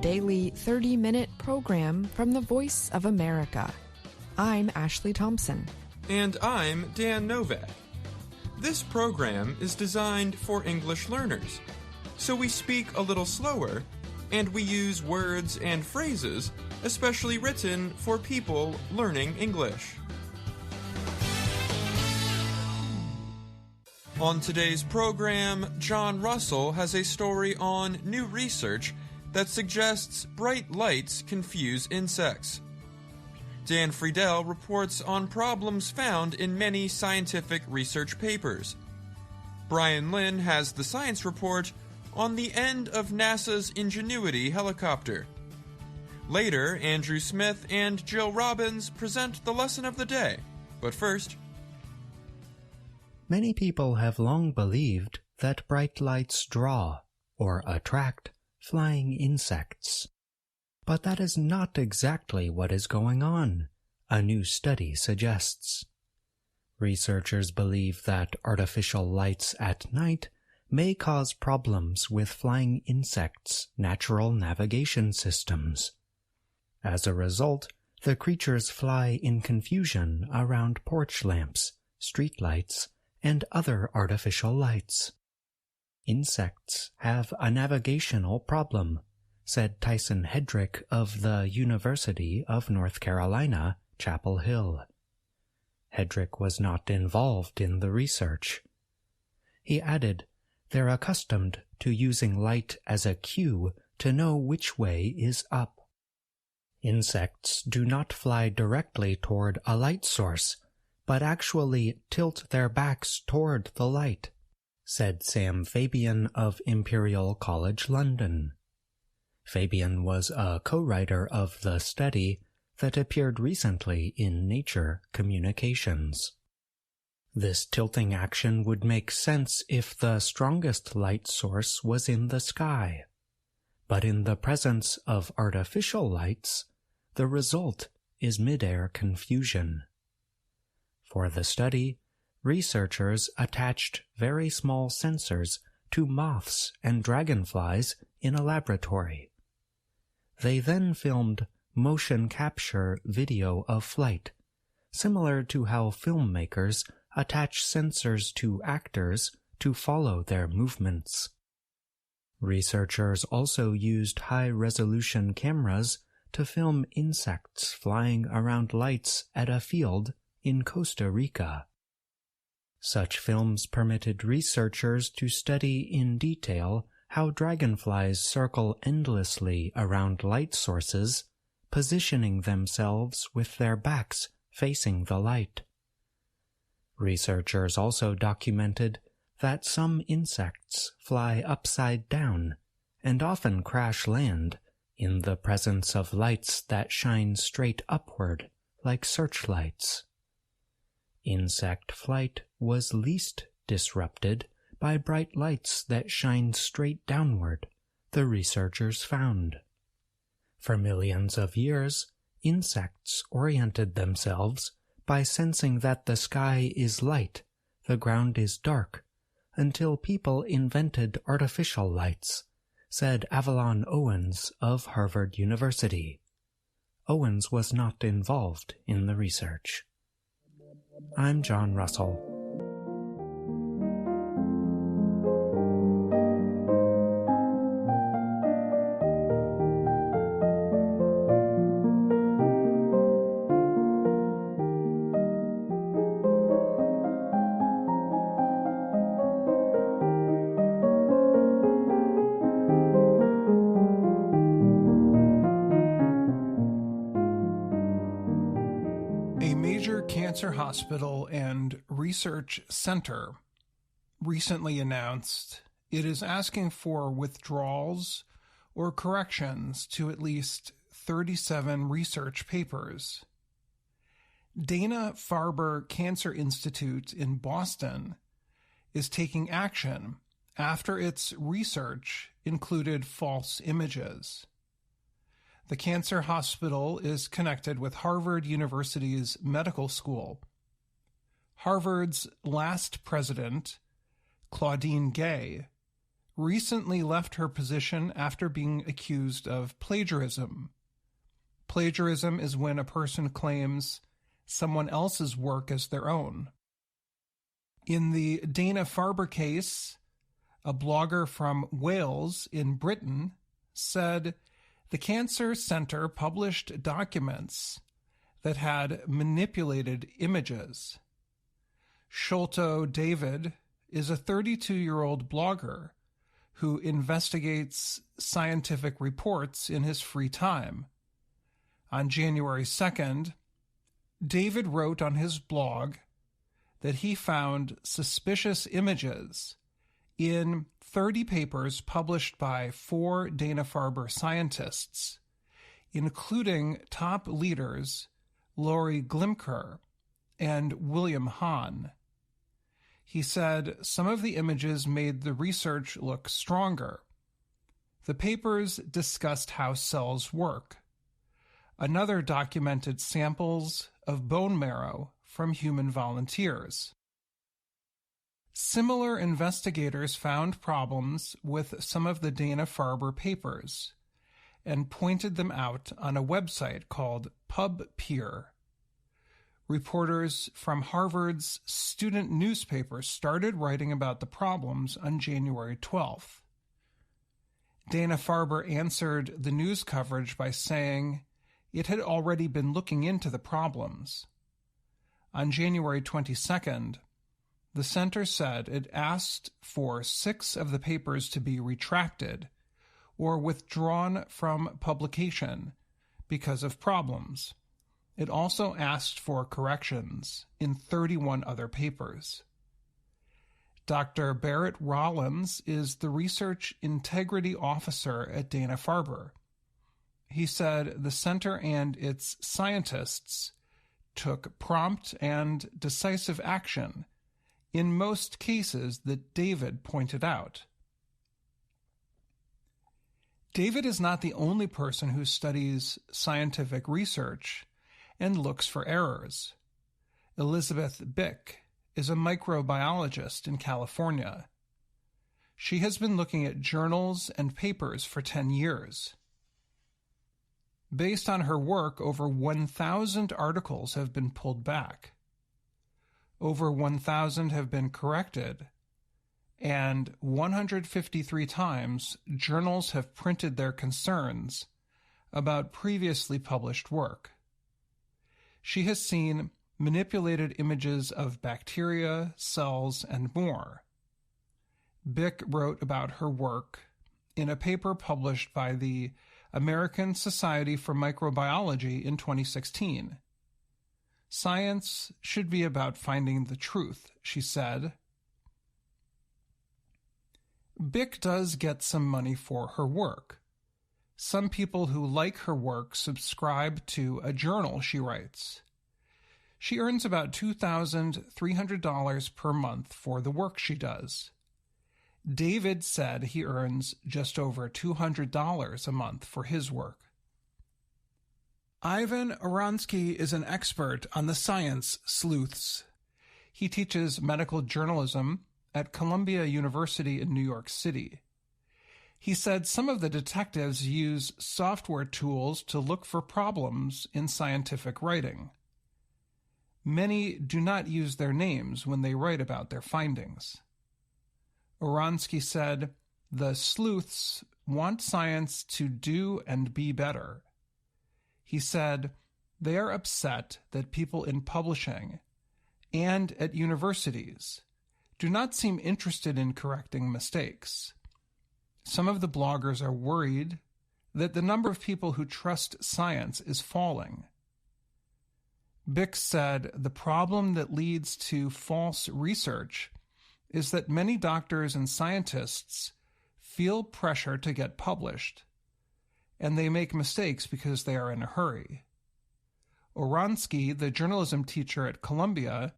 daily 30-minute program from the Voice of America. I'm Ashley Thompson. And I'm Dan Novak. This program is designed for English learners, so we speak a little slower, and we use words and phrases especially written for people learning English. On today's program, John Russell has a story on new research that suggests bright lights confuse insects. Dan Friedel reports on problems found in many scientific research papers. Brian Lynn has the science report on the end of NASA's Ingenuity helicopter. Later, Andrew Smith and Jill Robbins present the lesson of the day. But first, many people have long believed that bright lights draw, or attract, flying insects. But that is not exactly what is going on, a new study suggests. Researchers believe that artificial lights at night may cause problems with flying insects' natural navigation systems. As a result, the creatures fly in confusion around porch lamps, street lights, and other artificial lights. Insects have a navigational problem, said Tyson Hedrick of the University of North Carolina, Chapel Hill. Hedrick was not involved in the research. He added, "They're accustomed to using light as a cue to know which way is up. Insects do not fly directly toward a light source, but actually tilt their backs toward the light," said Sam Fabian of Imperial College London. Fabian was a co-writer of the study that appeared recently in Nature Communications. This tilting action would make sense if the strongest light source was in the sky. But in the presence of artificial lights, the result is mid-air confusion. For the study, researchers attached very small sensors to moths and dragonflies in a laboratory. They then filmed motion capture video of flight, similar to how filmmakers attach sensors to actors to follow their movements. Researchers also used high-resolution cameras to film insects flying around lights at a field in Costa Rica. Such films permitted researchers to study in detail how dragonflies circle endlessly around light sources, positioning themselves with their backs facing the light. Researchers also documented that some insects fly upside down and often crash land in the presence of lights that shine straight upward like searchlights. Insect flight was least disrupted by bright lights that shine straight downward, the researchers found. For millions of years, insects oriented themselves by sensing that the sky is light, the ground is dark, until people invented artificial lights, said Avalon Owens of Harvard University. Owens was not involved in the research. I'm John Russell. Cancer Hospital and Research Center recently announced it is asking for withdrawals or corrections to at least 37 research papers. Dana-Farber Cancer Institute in Boston is taking action after its research included false images. The cancer hospital is connected with Harvard University's medical school. Harvard's last president, Claudine Gay, recently left her position after being accused of plagiarism. Plagiarism is when a person claims someone else's work as their own. In the Dana-Farber case, a blogger from Wales in Britain said the Cancer Centre published documents that had manipulated images. Sholto David is a 32-year-old blogger who investigates scientific reports in his free time. On January 2nd, David wrote on his blog that he found suspicious images in 30 papers published by 4 Dana-Farber scientists, including top leaders Lori Glimker and William Hahn. He said some of the images made the research look stronger. The papers discussed how cells work. Another documented samples of bone marrow from human volunteers. Similar investigators found problems with some of the Dana-Farber papers and pointed them out on a website called PubPeer. Reporters from Harvard's student newspaper started writing about the problems on January 12th. Dana-Farber answered the news coverage by saying it had already been looking into the problems. On January 22nd, the center said it asked for 6 of the papers to be retracted or withdrawn from publication because of problems. It also asked for corrections in 31 other papers. Dr. Barrett Rollins is the Research Integrity Officer at Dana-Farber. He said the center and its scientists took prompt and decisive action in most cases that David pointed out. David is not the only person who studies scientific research and looks for errors. Elizabeth Bick is a microbiologist in California. She has been looking at journals and papers for 10 years. Based on her work, over 1,000 articles have been pulled back. Over 1,000 have been corrected, and 153 times journals have printed their concerns about previously published work. She has seen manipulated images of bacteria, cells, and more. Bick wrote about her work in a paper published by the American Society for Microbiology in 2016. Science should be about finding the truth, she said. Bick does get some money for her work. Some people who like her work subscribe to a journal she writes. She earns about $2,300 per month for the work she does. David said he earns just over $200 a month for his work. Ivan Oransky is an expert on the science sleuths. He teaches medical journalism at Columbia University in New York City. He said some of the detectives use software tools to look for problems in scientific writing. Many do not use their names when they write about their findings. Oransky said, the sleuths want science to do and be better. He said, they are upset that people in publishing and at universities do not seem interested in correcting mistakes. Some of the bloggers are worried that the number of people who trust science is falling. Bick said the problem that leads to false research is that many doctors and scientists feel pressure to get published, and they make mistakes because they are in a hurry. Oransky, the journalism teacher at Columbia,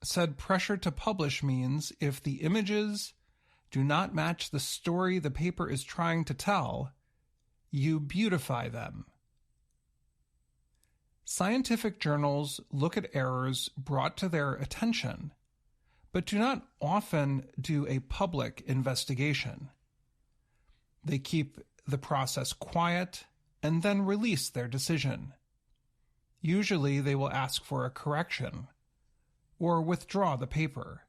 said pressure to publish means if the images do not match the story the paper is trying to tell, you beautify them. Scientific journals look at errors brought to their attention, but do not often do a public investigation. They keep the process quiet and then release their decision. Usually they will ask for a correction or withdraw the paper.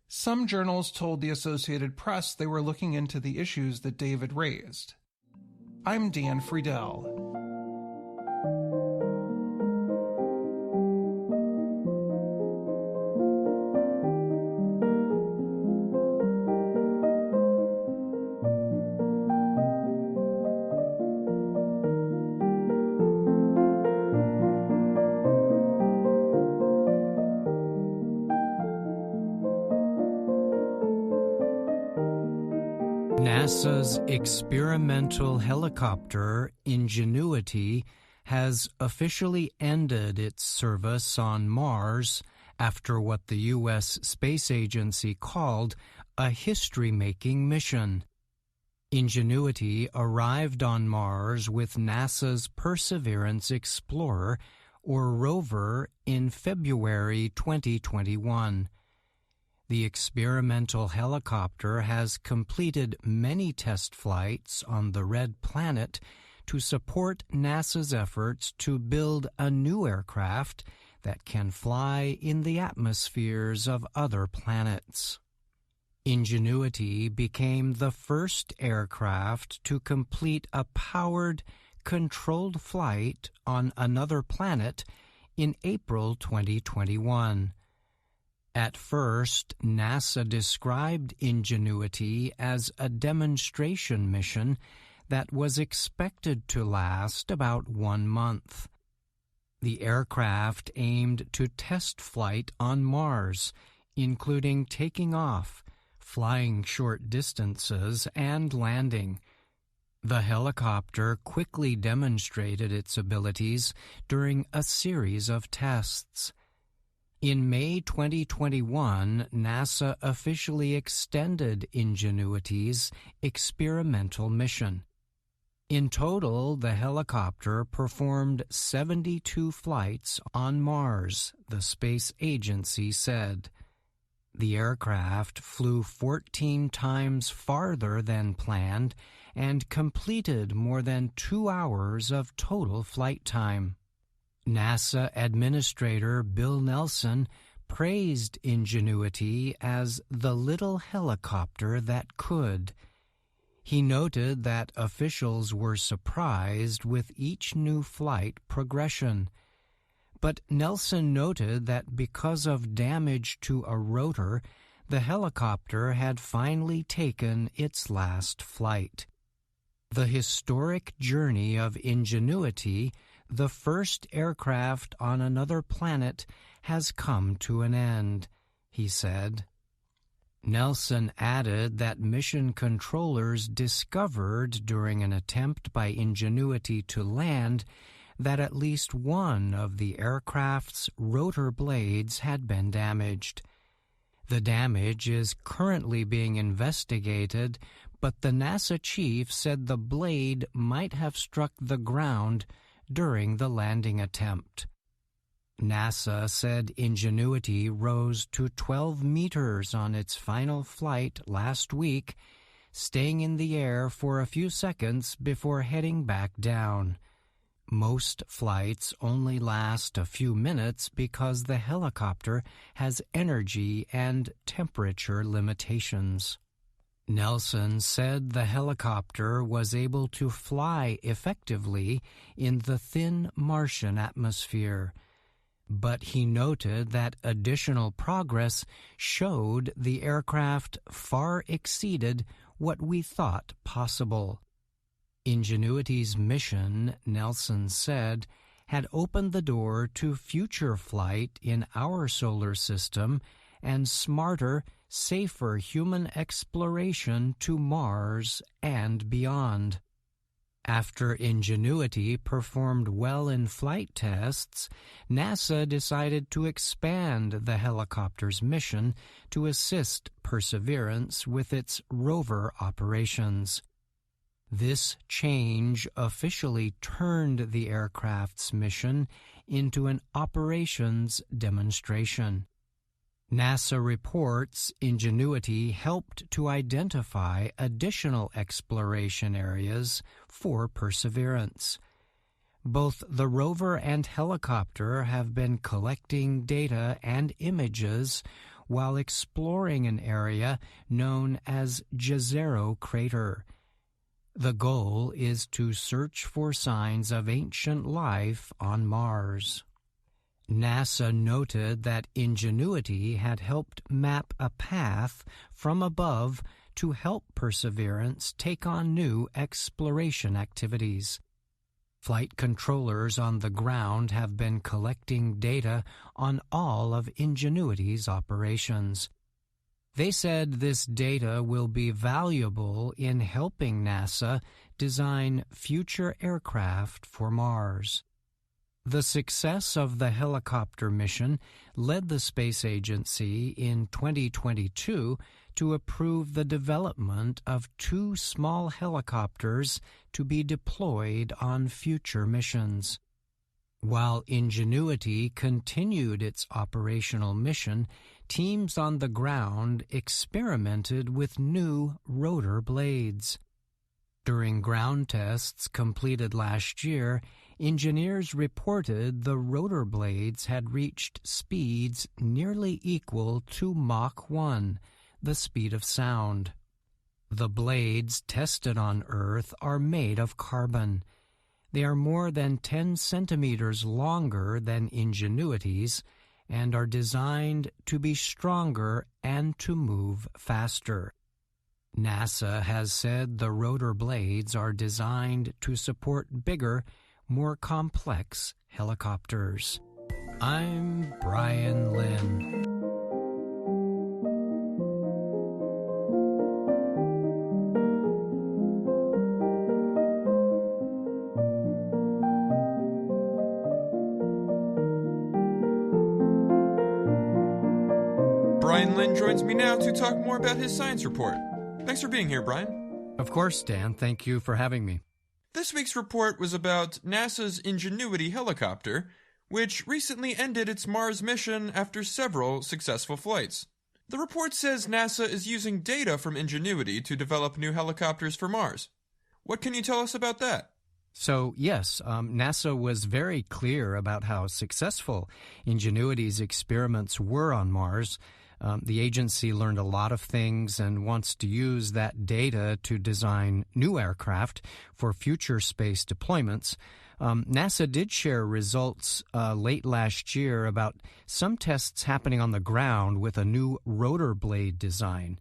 Some journals told the Associated Press they were looking into the issues that David raised. I'm Dan Friedel. NASA's experimental helicopter, Ingenuity, has officially ended its service on Mars after what the U.S. Space Agency called a history-making mission. Ingenuity arrived on Mars with NASA's Perseverance Explorer, or rover, in February 2021. The experimental helicopter has completed many test flights on the Red Planet to support NASA's efforts to build a new aircraft that can fly in the atmospheres of other planets. Ingenuity became the first aircraft to complete a powered, controlled flight on another planet in April 2021. At first, NASA described Ingenuity as a demonstration mission that was expected to last about 1 month. The aircraft aimed to test flight on Mars, including taking off, flying short distances, and landing. The helicopter quickly demonstrated its abilities during a series of tests. In May 2021, NASA officially extended Ingenuity's experimental mission. In total, the helicopter performed 72 flights on Mars, the space agency said. The aircraft flew 14 times farther than planned and completed more than 2 hours of total flight time. NASA Administrator Bill Nelson praised Ingenuity as the little helicopter that could. He noted that officials were surprised with each new flight progression. But Nelson noted that because of damage to a rotor, the helicopter had finally taken its last flight. The historic journey of Ingenuity, the first aircraft on another planet, has come to an end, he said. Nelson added that mission controllers discovered during an attempt by Ingenuity to land that at least one of the aircraft's rotor blades had been damaged. The damage is currently being investigated, but the NASA chief said the blade might have struck the ground during the landing attempt. NASA said Ingenuity rose to 12 meters on its final flight last week, staying in the air for a few seconds before heading back down. Most flights only last a few minutes because the helicopter has energy and temperature limitations. Nelson said the helicopter was able to fly effectively in the thin Martian atmosphere, but he noted that additional progress showed the aircraft far exceeded what we thought possible. Ingenuity's mission, Nelson said, had opened the door to future flight in our solar system and smarter, safer human exploration to Mars and beyond. After Ingenuity performed well in flight tests, NASA decided to expand the helicopter's mission to assist Perseverance with its rover operations. This change officially turned the aircraft's mission into an operations demonstration. NASA reports Ingenuity helped to identify additional exploration areas for Perseverance. Both the rover and helicopter have been collecting data and images while exploring an area known as Jezero Crater. The goal is to search for signs of ancient life on Mars. NASA noted that Ingenuity had helped map a path from above to help Perseverance take on new exploration activities. Flight controllers on the ground have been collecting data on all of Ingenuity's operations. They said this data will be valuable in helping NASA design future aircraft for Mars. The success of the helicopter mission led the space agency in 2022 to approve the development of 2 small helicopters to be deployed on future missions. While Ingenuity continued its operational mission, teams on the ground experimented with new rotor blades. During ground tests completed last year, engineers reported the rotor blades had reached speeds nearly equal to Mach 1, the speed of sound. The blades tested on Earth are made of carbon. They are more than 10 centimeters longer than Ingenuity's and are designed to be stronger and to move faster. NASA has said the rotor blades are designed to support bigger, more complex helicopters. I'm Brian Lynn. Brian Lynn joins me now to talk more about his science report. Thanks for being here, Brian. Of course, Dan. Thank you for having me. This week's report was about NASA's Ingenuity helicopter, which recently ended its Mars mission after several successful flights. The report says NASA is using data from Ingenuity to develop new helicopters for Mars. What can you tell us about that? So, yes, NASA was very clear about how successful Ingenuity's experiments were on Mars. The agency learned a lot of things and wants to use that data to design new aircraft for future space deployments. NASA did share results late last year about some tests happening on the ground with a new rotor blade design.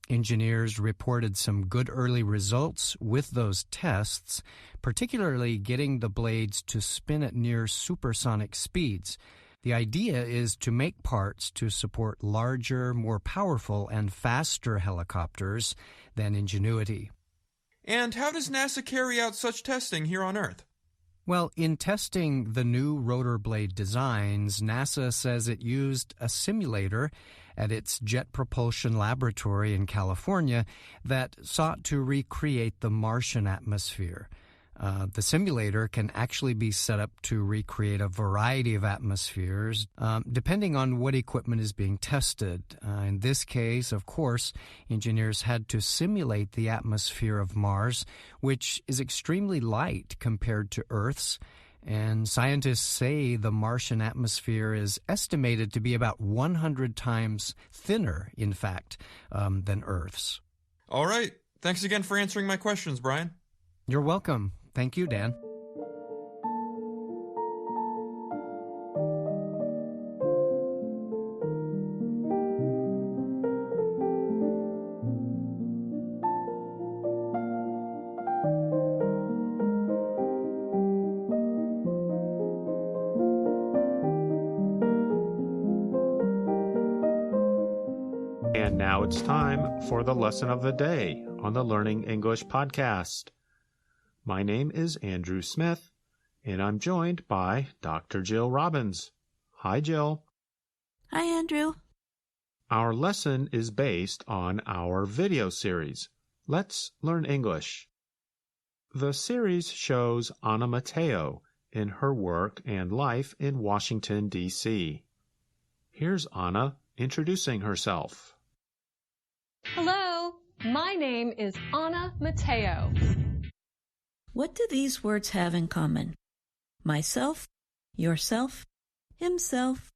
Engineers reported some good early results with those tests, particularly getting the blades to spin at near supersonic speeds. The idea is to make parts to support larger, more powerful, and faster helicopters than Ingenuity. And how does NASA carry out such testing here on Earth? Well, in testing the new rotor blade designs, NASA says it used a simulator at its Jet Propulsion Laboratory in California that sought to recreate the Martian atmosphere. The simulator can actually be set up to recreate a variety of atmospheres, depending on what equipment is being tested. In this case, of course, engineers had to simulate the atmosphere of Mars, which is extremely light compared to Earth's. And scientists say the Martian atmosphere is estimated to be about 100 times thinner, in fact, than Earth's. All right. Thanks again for answering my questions, Brian. You're welcome. Thank you, Dan. And now it's time for the lesson of the day on the Learning English podcast. My name is Andrew Smith, and I'm joined by Dr. Jill Robbins. Hi, Jill. Hi, Andrew. Our lesson is based on our video series, Let's Learn English. The series shows Anna Mateo in her work and life in Washington, D.C. Here's Anna introducing herself. Hello, my name is Anna Mateo. What do these words have in common? Myself, yourself, himself,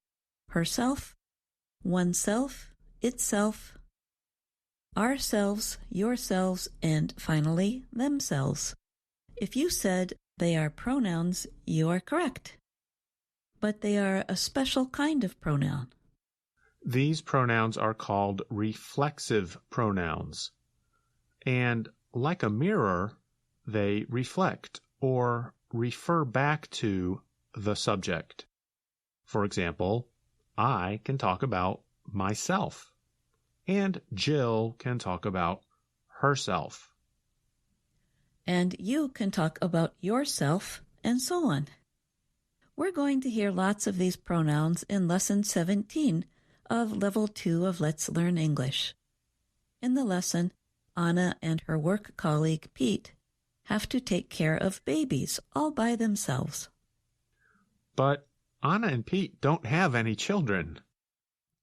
herself, oneself, itself, ourselves, yourselves, and finally, themselves. If you said they are pronouns, you are correct. But they are a special kind of pronoun. These pronouns are called reflexive pronouns. And like a mirror, they reflect or refer back to the subject. For example, I can talk about myself, and Jill can talk about herself. And you can talk about yourself, and so on. We're going to hear lots of these pronouns in Lesson 17 of Level 2 of Let's Learn English. In the lesson, Anna and her work colleague Pete have to take care of babies all by themselves. But Anna and Pete don't have any children.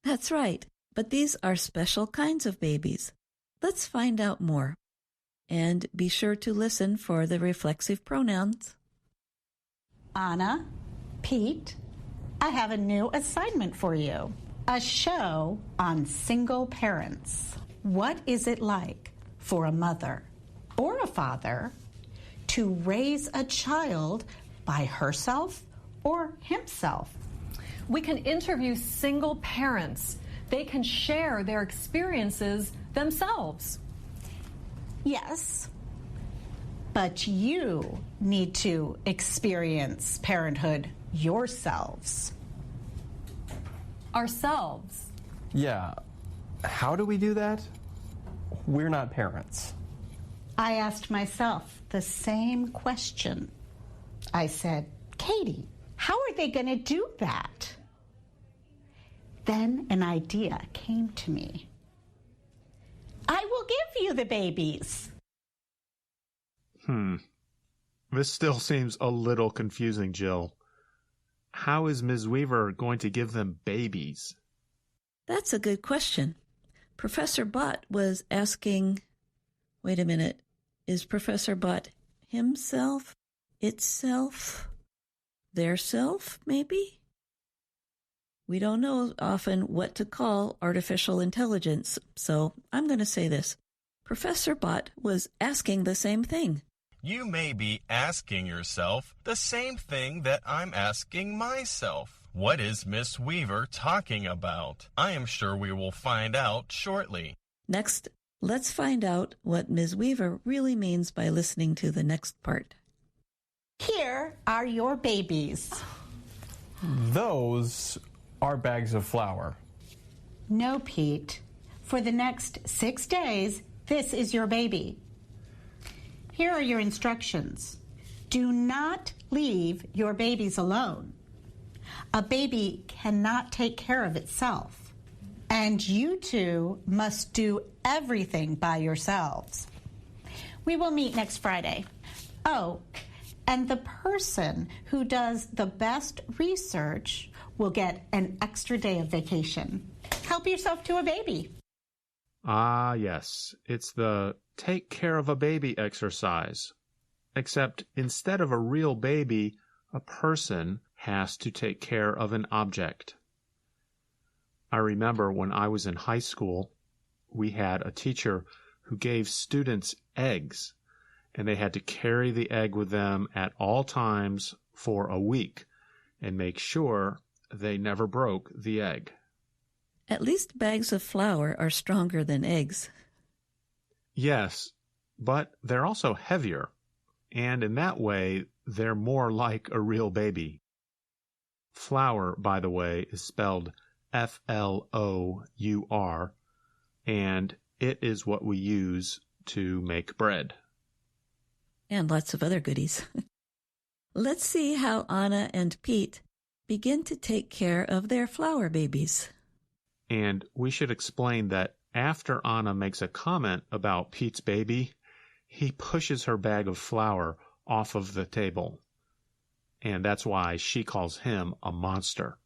That's right, but these are special kinds of babies. Let's find out more. And be sure to listen for the reflexive pronouns. Anna, Pete, I have a new assignment for you. A show on single parents. What is it like for a mother or a father to raise a child by herself or himself? We can interview single parents. They can share their experiences themselves. Yes, but you need to experience parenthood yourselves. Ourselves. Yeah. How do we do that? We're not parents. I asked myself the same question. I said, Katie, how are they going to do that? Then an idea came to me. I will give you the babies. This still seems a little confusing, Jill. How is Ms. Weaver going to give them babies? That's a good question. Professor Bott was asking, wait a minute, is Professor Bott himself, itself, their self, maybe? We don't know often what to call artificial intelligence, so I'm going to say this. Professor Bott was asking the same thing. You may be asking yourself the same thing that I'm asking myself. What is Miss Weaver talking about? I am sure we will find out shortly. Next, let's find out what Ms. Weaver really means by listening to the next part. Here are your babies. Those are bags of flour. No, Pete. For the next 6 days, this is your baby. Here are your instructions. Do not leave your babies alone. A baby cannot take care of itself. And you two must do everything by yourselves. We will meet next Friday. Oh, and the person who does the best research will get an extra day of vacation. Help yourself to a baby. Ah, yes. It's the take care of a baby exercise. Except instead of a real baby, a person has to take care of an object. I remember when I was in high school, we had a teacher who gave students eggs, and they had to carry the egg with them at all times for a week and make sure they never broke the egg. At least bags of flour are stronger than eggs. Yes, but they're also heavier, and in that way, they're more like a real baby. Flour, by the way, is spelled F-L-O-U-R, and it is what we use to make bread. And lots of other goodies. Let's see how Anna and Pete begin to take care of their flour babies. And we should explain that after Anna makes a comment about Pete's baby, he pushes her bag of flour off of the table. And that's why she calls him a monster.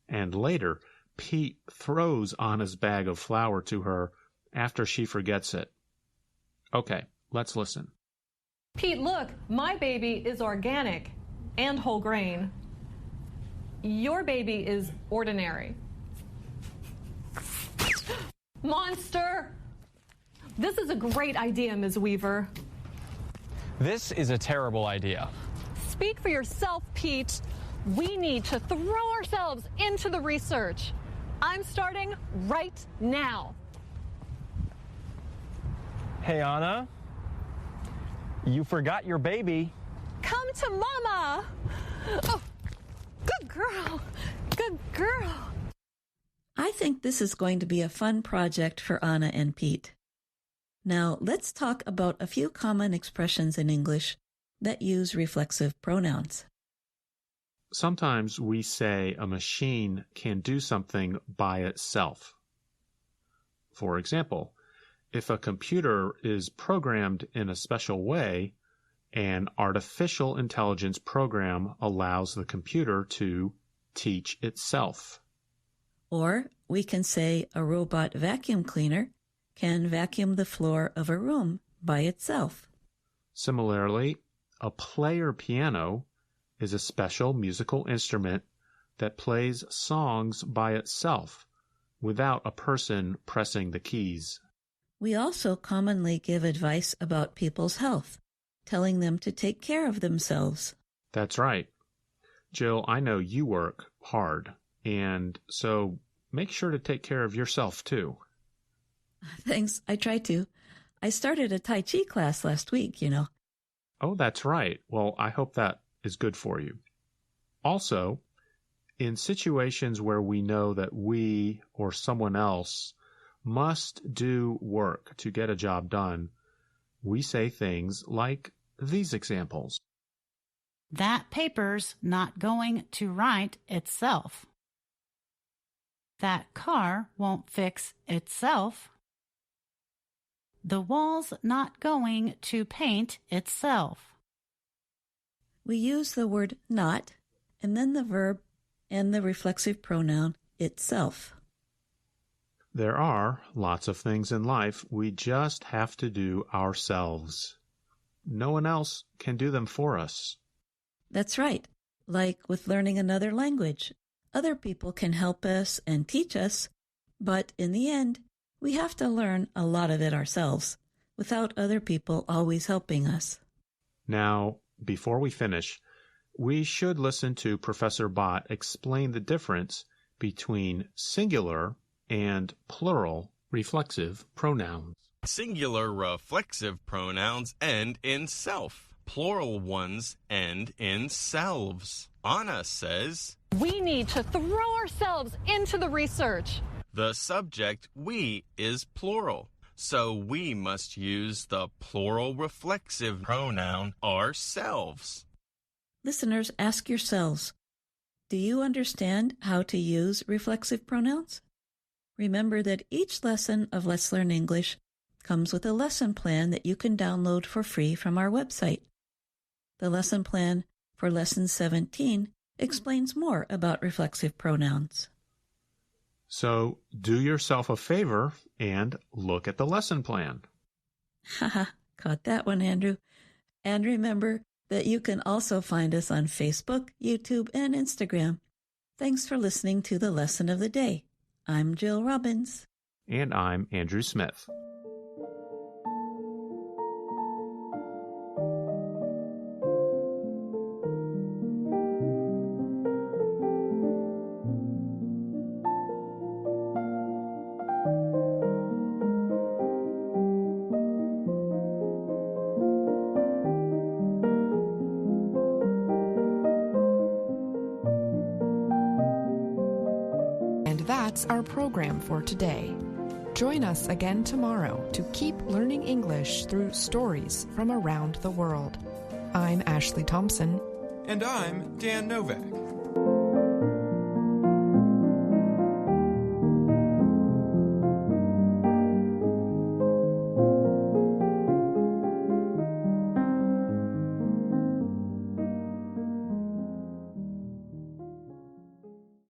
And later, Pete throws Anna's bag of flour to her after she forgets it. Okay, let's listen. Pete, look, my baby is organic and whole grain. Your baby is ordinary. Monster! This is a great idea, Ms. Weaver. This is a terrible idea. Speak for yourself, Pete. We need to throw ourselves into the research. I'm starting right now. Hey, Anna. You forgot your baby. Come to Mama. Oh, good girl. Good girl. I think this is going to be a fun project for Anna and Pete. Now, let's talk about a few common expressions in English that use reflexive pronouns. Sometimes we say a machine can do something by itself. For example, if a computer is programmed in a special way, an artificial intelligence program allows the computer to teach itself. Or we can say a robot vacuum cleaner can vacuum the floor of a room by itself. Similarly, a player piano is a special musical instrument that plays songs by itself without a person pressing the keys. We also commonly give advice about people's health, telling them to take care of themselves. That's right. Jill, I know you work hard, and so make sure to take care of yourself too. Thanks, I try to. I started a Tai Chi class last week, you know. Oh, that's right. Well, I hope that is good for you. Also, in situations where we know that we or someone else must do work to get a job done, we say things like these examples. That paper's not going to write itself. That car won't fix itself. The wall's not going to paint itself. We use the word not and then the verb and the reflexive pronoun itself. There are lots of things in life we just have to do ourselves. No one else can do them for us. That's right. Like with learning another language. Other people can help us and teach us, but in the end, we have to learn a lot of it ourselves, without other people always helping us. Now, before we finish, we should listen to Professor Bott explain the difference between singular and plural reflexive pronouns. Singular reflexive pronouns end in self. Plural ones end in selves. Anna says, We need to throw ourselves into the research. The subject we is plural, so we must use the plural reflexive pronoun ourselves. Listeners, ask yourselves, do you understand how to use reflexive pronouns? Remember that each lesson of Let's Learn English comes with a lesson plan that you can download for free from our website. The lesson plan for Lesson 17 explains more about reflexive pronouns. So do yourself a favor and look at the lesson plan. Haha, caught that one, Andrew. And remember that you can also find us on Facebook, YouTube, and Instagram. Thanks for listening to the Lesson of the Day. I'm Jill Robbins. And I'm Andrew Smith. That's our program for today. Join us again tomorrow to keep learning English through stories from around the world. I'm Ashley Thompson. And I'm Dan Novak.